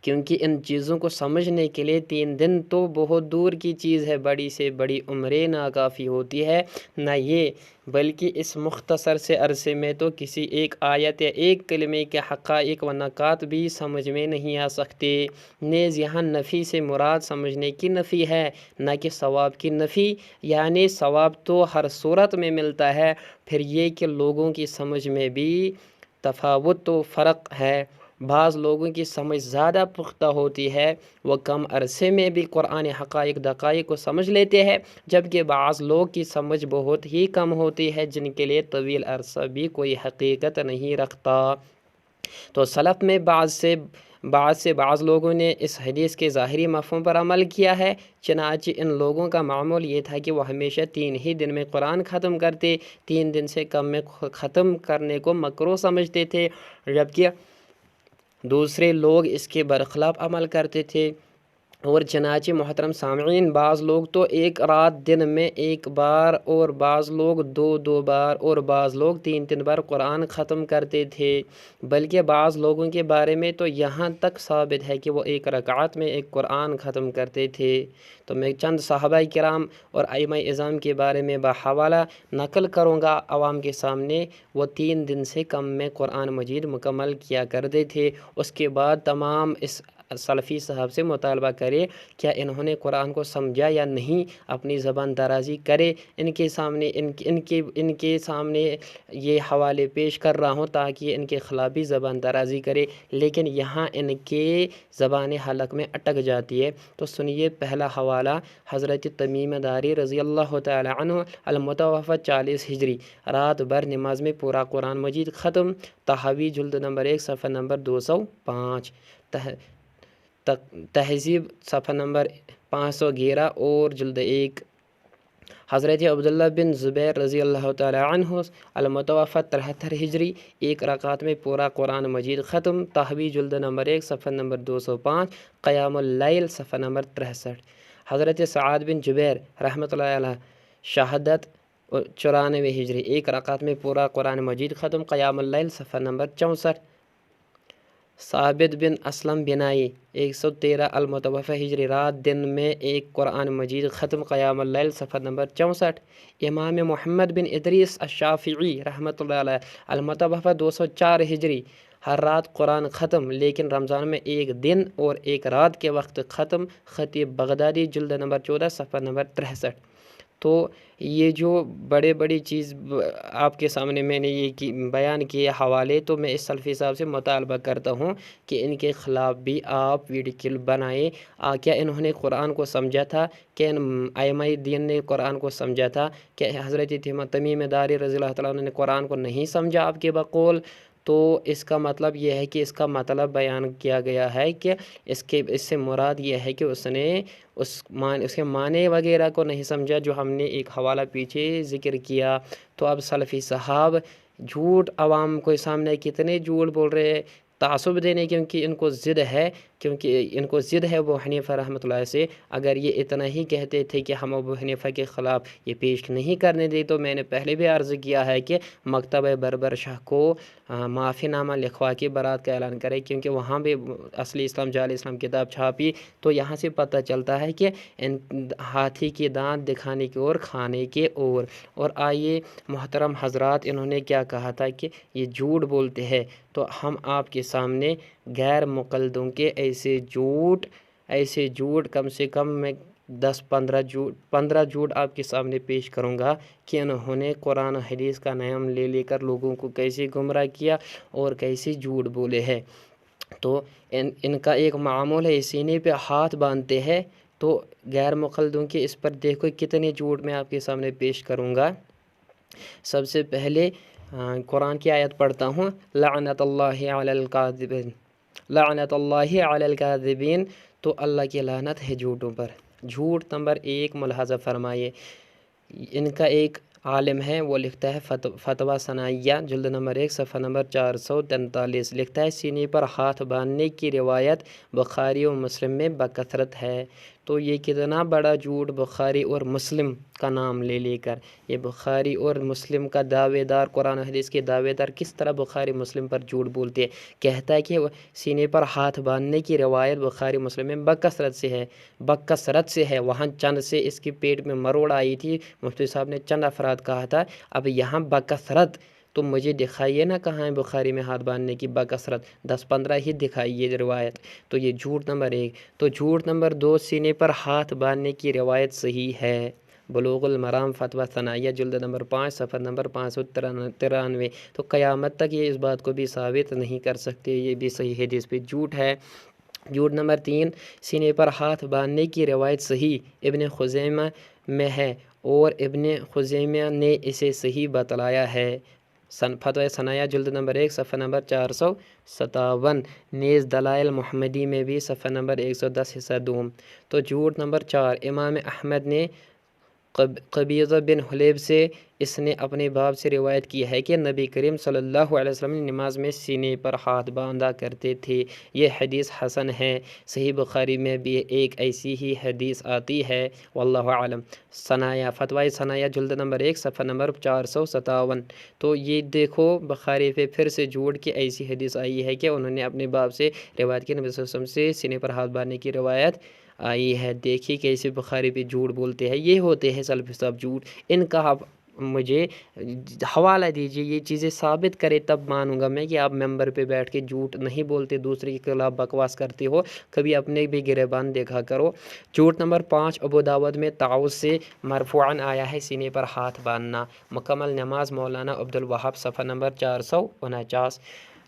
کیونکہ ان چیزوں کو سمجھنے کے لیے 3 دن تو بہت دور کی چیز ہے، بڑی سے بڑی عمریں ناکافی ہوتی ہے۔ نہ یہ بلکہ اس مختصر سے عرصے میں تو کسی ایک آیت یا ایک کلمے کے حقائق و نکات بھی سمجھ میں نہیں آ سکتے۔ نیز یہاں نفی سے مراد سمجھنے کی نفی ہے، نہ کہ ثواب کی نفی، یعنی ثواب تو ہر صورت میں ملتا ہے، پھر یہ کہ لوگوں کی سمجھ میں بھی تفاوت و فرق ہے۔ بعض لوگوں کی سمجھ زیادہ پختہ ہوتی ہے، وہ کم عرصے میں بھی قرآن حقائق دقائق کو سمجھ لیتے ہیں، جبکہ بعض لوگ کی سمجھ بہت ہی کم ہوتی ہے جن کے لیے طویل عرصہ بھی کوئی حقیقت نہیں رکھتا۔ تو سلف میں بعض لوگوں نے اس حدیث کے ظاہری مفہوم پر عمل کیا ہے، چنانچہ ان لوگوں کا معمول یہ تھا کہ وہ ہمیشہ 3 ہی دن میں قرآن ختم کرتے، 3 دن سے کم میں ختم کرنے کو مکروہ سمجھتے تھے، جبکہ دوسرے لوگ اس کے برخلاف عمل کرتے تھے۔ اور چنانچہ محترم سامعین، بعض لوگ تو ایک رات دن میں ایک بار، اور بعض لوگ دو بار، اور بعض لوگ تین بار قرآن ختم کرتے تھے، بلکہ بعض لوگوں کے بارے میں تو یہاں تک ثابت ہے کہ وہ ایک رکعت میں ایک قرآن ختم کرتے تھے۔ تو میں چند صحابہ کرام اور ائمہ اعظام کے بارے میں بحوالہ نقل کروں گا عوام کے سامنے۔ وہ 3 دن سے کم میں قرآن مجید مکمل کیا کرتے تھے۔ اس کے بعد تمام اس سلفی صاحب سے مطالبہ کرے کیا انہوں نے قرآن کو سمجھا یا نہیں، اپنی زبان درازی کرے۔ ان کے سامنے یہ حوالے پیش کر رہا ہوں تاکہ ان کے خلاف بھی زبان درازی کرے، لیکن یہاں ان کے زبان حلق میں اٹک جاتی ہے۔ تو سنیے پہلا حوالہ حضرت تمیم داری رضی اللہ تعالی عنہ، المتوفی 40 ہجری، رات بھر نماز میں پورا قرآن مجید ختم، تحوی جلد نمبر 1 صفحہ نمبر 205، تہذیب صفحہ نمبر 511 اور جلد 1۔ حضرت عبداللہ بن زبیر رضی اللہ تعالی عنہ، المتوفی 73 ہجری، 1 رکعت میں پورا قرآن مجید ختم، تحوی جلد نمبر 1 صفحہ نمبر 205، قیام اللیل صفحہ نمبر 63۔ حضرت سعد بن جبیر رحمۃ اللہ علیہ، شہادت 94 ہجری، 1 رکعت میں پورا قرآن مجید ختم، قیام اللیل صفحہ نمبر 64۔ ثابت بن اسلم بنائی 113 المتوفی ہجری، رات دن میں ایک قرآن مجید ختم، قیام اللیل صفحہ نمبر 64۔ امام محمد بن ادریس الشافعی رحمۃ اللہ علیہ، المتوفی 204 ہجری، ہر رات قرآن ختم، لیکن رمضان میں ایک دن اور ایک رات کے وقت ختم، خطیب بغدادی جلد نمبر 14 صفحہ نمبر 63۔ تو یہ جو بڑی چیز آپ کے سامنے میں نے یہ بیان کیے حوالے، تو میں اس سلفی صاحب سے مطالبہ کرتا ہوں کہ ان کے خلاف بھی آپ ویڈیو کلپ بنائیں۔ کیا انہوں نے قرآن کو سمجھا تھا؟ کہ ائمہ دین نے قرآن کو سمجھا تھا؟ کہ حضرت تمیم داری رضی اللہ تعالیٰ عنہ نے قرآن کو نہیں سمجھا آپ کے بقول؟ تو اس کا مطلب یہ ہے کہ اس کا مطلب بیان کیا گیا ہے کہ اس سے مراد یہ ہے کہ اس نے اس کے معنی وغیرہ کو نہیں سمجھا، جو ہم نے ایک حوالہ پیچھے ذکر کیا۔ تو اب سلفی صاحب جھوٹ عوام کے سامنے کتنے جھوٹ بول رہے ہیں تعصب دینے، کیونکہ ان کو ضد ہے ابو حنیفہ رحمۃ اللہ سے۔ اگر یہ اتنا ہی کہتے تھے کہ ہم ابو حنیفہ کے خلاف یہ پیش نہیں کرنے دیں، تو میں نے پہلے بھی عرض کیا ہے کہ مکتبہ بربر شاہ کو معافی نامہ لکھوا کے برات کا اعلان کرے، کیونکہ وہاں بھی اصلی اسلام جعلی اسلام کتاب چھاپی، تو یہاں سے پتہ چلتا ہے کہ ہاتھی کے دانت دکھانے کی اور کھانے کے اور آئیے محترم حضرات، انہوں نے کیا کہا تھا کہ یہ جھوٹ بولتے ہیں۔ تو ہم آپ کے سامنے غیر مقلدوں کے ایسے جھوٹ کم سے کم میں 15 جھوٹ آپ کے سامنے پیش کروں گا کہ انہوں نے قرآن و حدیث کا نام لے کر لوگوں کو کیسے گمراہ کیا اور کیسے جھوٹ بولے ہیں۔ تو ان کا ایک معمول ہے، سینے پہ ہاتھ باندھتے ہیں۔ تو غیر مقلدوں کے اس پر دیکھو کتنے جھوٹ میں آپ کے سامنے پیش کروں گا۔ سب سے پہلے قرآن کی آیت پڑھتا ہوں، لعنت اللہ علی الکاذبین، لعنت اللہ علی الکاذبین، تو اللہ کی لعنت ہے جھوٹوں پر۔ جھوٹ نمبر 1 ملاحظہ فرمائیے، ان کا ایک عالم ہے، وہ لکھتا ہے فتویٰ ثنائیہ جلد نمبر 1 صفحہ نمبر 443، لکھتا ہے سینے پر ہاتھ باندھنے کی روایت بخاری و مسلم میں بکثرت ہے۔ تو یہ کتنا بڑا جھوٹ، بخاری اور مسلم کا نام لے کر، یہ بخاری اور مسلم کا دعوے دار، قرآن و حدیث کے دعوے دار کس طرح بخاری مسلم پر جھوٹ بولتے ہیں۔ کہتا ہے کہ سینے پر ہاتھ باندھنے کی روایت بخاری مسلم میں بکثرت سے ہے، وہاں چند سے اس کی پیٹ میں مروڑ آئی تھی، مفتی صاحب نے چند افراد کہا تھا، اب یہاں بکثرت، تو مجھے دکھائیے نا کہاں ہے بخاری میں ہاتھ باندھنے کی بکثرت، 10-15 ہی دکھائیے روایت۔ تو یہ جھوٹ نمبر 1۔ تو جھوٹ نمبر 2، سینے پر ہاتھ باندھنے کی روایت صحیح ہے، بلوغ المرام فتویٰ ثنائیہ جلد نمبر 5 صفحہ نمبر 593۔ تو قیامت تک یہ اس بات کو بھی ثابت نہیں کر سکتے، یہ بھی صحیح حدیث پہ جھوٹ ہے۔ جھوٹ نمبر 3، سینے پر ہاتھ باندھنے کی روایت صحیح ابن خزیمہ میں ہے اور ابن خزیمہ نے اسے صحیح بتلایا ہے، فتویٰ ثنائیہ جلد نمبر 1 صفحہ نمبر 457، نیز دلائل محمدی میں بھی صفحہ نمبر 110 حصہ دوم۔ تو جھوٹ نمبر 4، امام احمد نے قبیضہ بن حلیب سے اس نے اپنے باپ سے روایت کی ہے کہ نبی کریم صلی اللہ علیہ وسلم نے نماز میں سینے پر ہاتھ باندھا کرتے تھے۔ یہ حدیث حسن ہے۔ صحیح بخاری میں بھی ایک ایسی ہی حدیث آتی ہے، واللہ اعلم۔ ثنایا فتویٰ ثنایا جلد نمبر 1 صفحہ نمبر 457۔ تو یہ دیکھو بخاری پہ پھر سے جھوٹ کی ایسی حدیث آئی ہے کہ انہوں نے اپنے باپ سے روایت کی، نبی صلی اللہ علیہ وسلم سے سینے پر ہاتھ باندھنے کی روایت آئی ہے۔ دیکھیے کیسے بخاری پہ جھوٹ بولتے ہیں، یہ ہوتے ہیں سلفی صاحب جھوٹ۔ ان کا آپ مجھے حوالہ دیجیے، یہ چیزیں ثابت کرے تب مانوں گا میں کہ آپ ممبر پہ بیٹھ کے جھوٹ نہیں بولتے، دوسرے کے خلاف بکواس کرتے ہو، کبھی اپنے بھی گریبان دیکھا کرو۔ جھوٹ نمبر 5 ابو داود میں طاؤس سے مرفوعاً آیا ہے سینے پر ہاتھ باندھنا۔ مکمل نماز مولانا عبدالوہاب صفحہ نمبر 449۔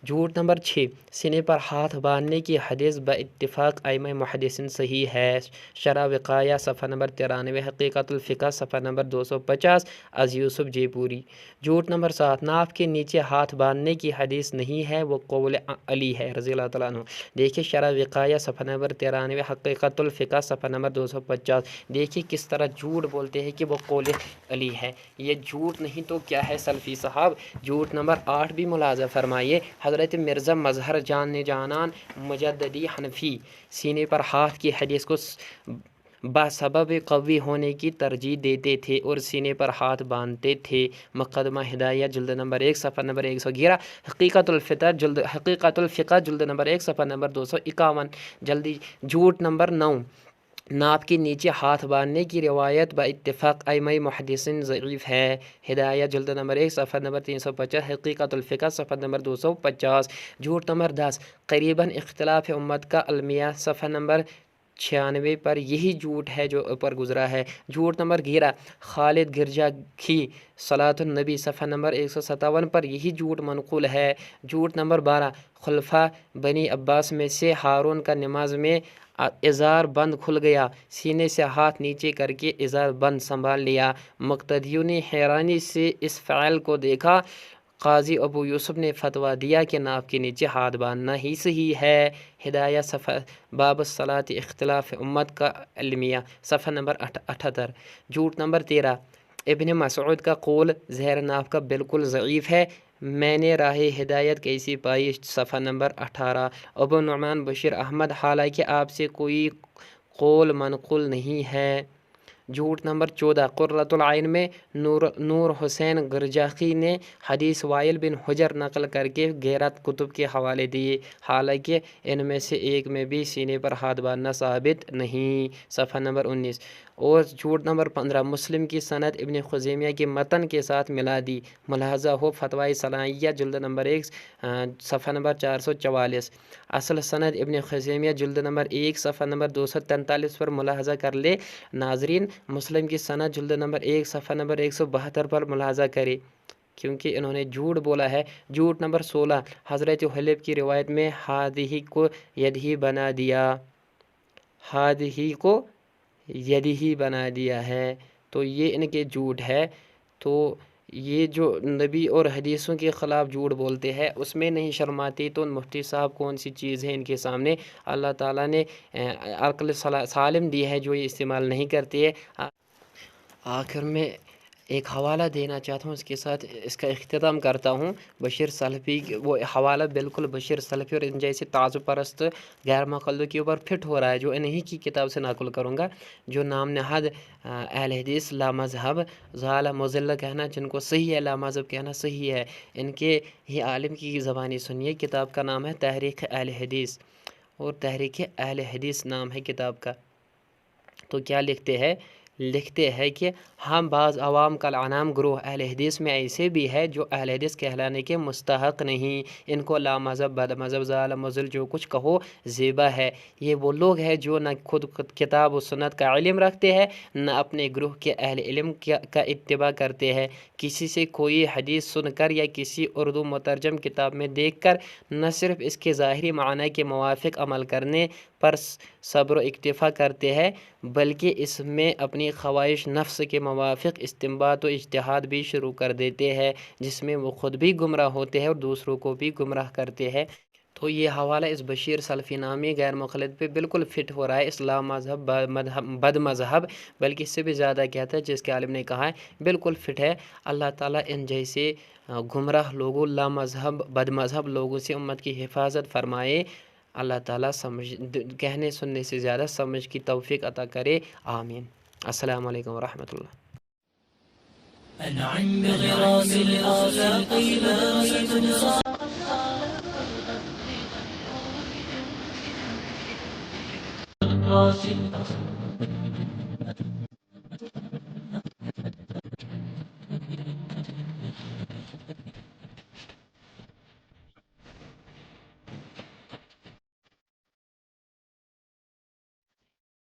جھوٹ نمبر 6 سینے پر ہاتھ باندھنے کی حدیث باتفاق ائمہ محدثین صحیح ہے۔ شرح وقایہ صفحہ نمبر 93، حقیقت الفقہ صفحہ نمبر 250 از یوسف جے پوری۔ جھوٹ نمبر 7 ناف کے نیچے ہاتھ باندھنے کی حدیث نہیں ہے، وہ قول علی ہے رضی اللہ تعالیٰ عنہ۔ دیکھیے شرح وقایہ صفحہ نمبر 93، حقیقت الفقہ صفحہ نمبر 250۔ دیکھیے کس طرح جھوٹ بولتے ہیں کہ وہ قول علی ہے۔ یہ جھوٹ نہیں تو کیا ہے سلفی صاحب؟ جھوٹ نمبر 8 بھی ملاحظہ فرمائیے، حضرت مرزا مظہر جانان مجددی حنفی سینے پر ہاتھ کی حدیث کو بسبب قوی ہونے کی ترجیح دیتے تھے اور سینے پر ہاتھ باندھتے تھے۔ مقدمہ ہدایہ جلد نمبر 1 صفحہ نمبر 111، حقیقت الفقہ جلد نمبر 1 صفحہ نمبر 251۔ جلدی جھوٹ نمبر 9 ناپ کے نیچے ہاتھ باندھنے کی روایت باتفاق ائمہ محدثین ضعیف ہے۔ ہدایہ جلد نمبر 1 صفحہ نمبر 350، حقیقت الفقہ صفحہ نمبر 250۔ جھوٹ نمبر 10 قریباً اختلاف امت کا المیہ صفحہ نمبر 96 پر یہی جھوٹ ہے جو اوپر گزرا ہے۔ جھوٹ نمبر 11 خالد گرجا کی صلاۃ النبی صفحہ نمبر 157 پر یہی جھوٹ منقول ہے۔ جھوٹ نمبر 12 خلفاء بنی عباس میں سے ہارون کا نماز میں ازار بند کھل گیا، سینے سے ہاتھ نیچے کر کے ازار بند سنبھال لیا۔ مقتدیوں نے حیرانی سے اس فعل کو دیکھا۔ قاضی ابو یوسف نے فتویٰ دیا کہ ناف کے نیچے ہاتھ باندھنا ہی صحیح ہے۔ ہدایہ صفحہ باب الصلاۃ اختلاف امت کا المیہ صفحہ نمبر 78۔ جھوٹ نمبر 13 ابن مسعود کا قول زہر ناف کا بالکل ضعیف ہے، میں نے راہ ہدایت کیسی پائی صفحہ نمبر 18۔ ابو نعمان بشیر احمد حالانکہ آپ سے کوئی قول منقول نہیں ہے۔ جھوٹ نمبر 14 قرۃ العین میں نور حسین گرجاخی نے حدیث وائل بن حجر نقل کر کے غیرت کتب کے حوالے دیے، حالانکہ ان میں سے ایک میں بھی سینے پر ہاتھ باندھنا ثابت نہیں، صفحہ نمبر 19۔ اور جھوٹ نمبر 15 مسلم کی سند ابن خزیمہ کے متن کے ساتھ ملا دی، ملاحظہ ہو فتویٰ ثنائیہ جلد نمبر 1 صفحہ نمبر 444۔ اصل سند ابن خزیمہ جلد نمبر 1 صفحہ نمبر 243 پر ملاحظہ کر لے ناظرین، مسلم کی سند جلد نمبر 1 صفحہ نمبر 172 پر ملاحظہ کرے، کیونکہ انہوں نے جھوٹ بولا ہے۔ جھوٹ نمبر 16 حضرت حلیب کی روایت میں ہادھی کو یدہی بنا دیا، ہادھی کو یدہی بنا دیا ہے، تو یہ ان کے جھوٹ ہے۔ تو یہ جو نبی اور حدیثوں کے خلاف جھوٹ بولتے ہیں اس میں نہیں شرماتے، تو مفتی صاحب کون سی چیز ہے ان کے سامنے؟ اللہ تعالیٰ نے عقل سالم دی ہے جو یہ استعمال نہیں کرتے ہیں۔ آخر میں ایک حوالہ دینا چاہتا ہوں، اس کے ساتھ اس کا اختتام کرتا ہوں۔ بشیر سلفی وہ حوالہ بالکل بشیر سلفی اور ان جیسے تعصب پرست غیر مقلدوں کے اوپر فٹ ہو رہا ہے، جو انہی کی کتاب سے نقل کروں گا، جو نام نہاد اہل حدیث لا مذہب ظال مضل کہنا، جن کو صحیح ہے لا مذہب کہنا صحیح ہے، ان کے ہی عالم کی زبانی سنیے۔ کتاب کا نام ہے تحریک اہل حدیث، اور تحریک اہل حدیث نام ہے کتاب کا۔ تو کیا لکھتے ہیں کہ ہم بعض عوام کا انعام گروہ اہل حدیث میں ایسے بھی ہے جو اہل حدیث کہلانے کے مستحق نہیں، ان کو لا مذہب بد مذہب ظالم مضل جو کچھ کہو زیبا ہے۔ یہ وہ لوگ ہیں جو نہ خود کتاب و سنت کا علم رکھتے ہیں، نہ اپنے گروہ کے اہل علم کا اتباع کرتے ہیں، کسی سے کوئی حدیث سن کر یا کسی اردو مترجم کتاب میں دیکھ کر نہ صرف اس کے ظاہری معنی کے موافق عمل کرنے پر صبر و اکتفا کرتے ہیں، بلکہ اس میں اپنی خواہش نفس کے موافق استنباط و اجتہاد بھی شروع کر دیتے ہیں، جس میں وہ خود بھی گمراہ ہوتے ہیں اور دوسروں کو بھی گمراہ کرتے ہیں۔ تو یہ حوالہ اس بشیر سلفی نامی غیر مقلد پہ بالکل فٹ ہو رہا ہے، اسلام مذہب بد مذہب، بلکہ اس سے بھی زیادہ کہتا ہے جس کے عالم نے کہا ہے بالکل فٹ ہے۔ اللہ تعالیٰ ان جیسے گمراہ لوگوں، لا مذہب بد مذہب لوگوں سے امت کی حفاظت فرمائے۔ اللہ تعالیٰ کہنے سننے سے زیادہ سمجھ کی توفیق عطا کرے، آمین۔ السلام علیکم ورحمۃ اللہ۔ أنعم بغراس الآفاق بارية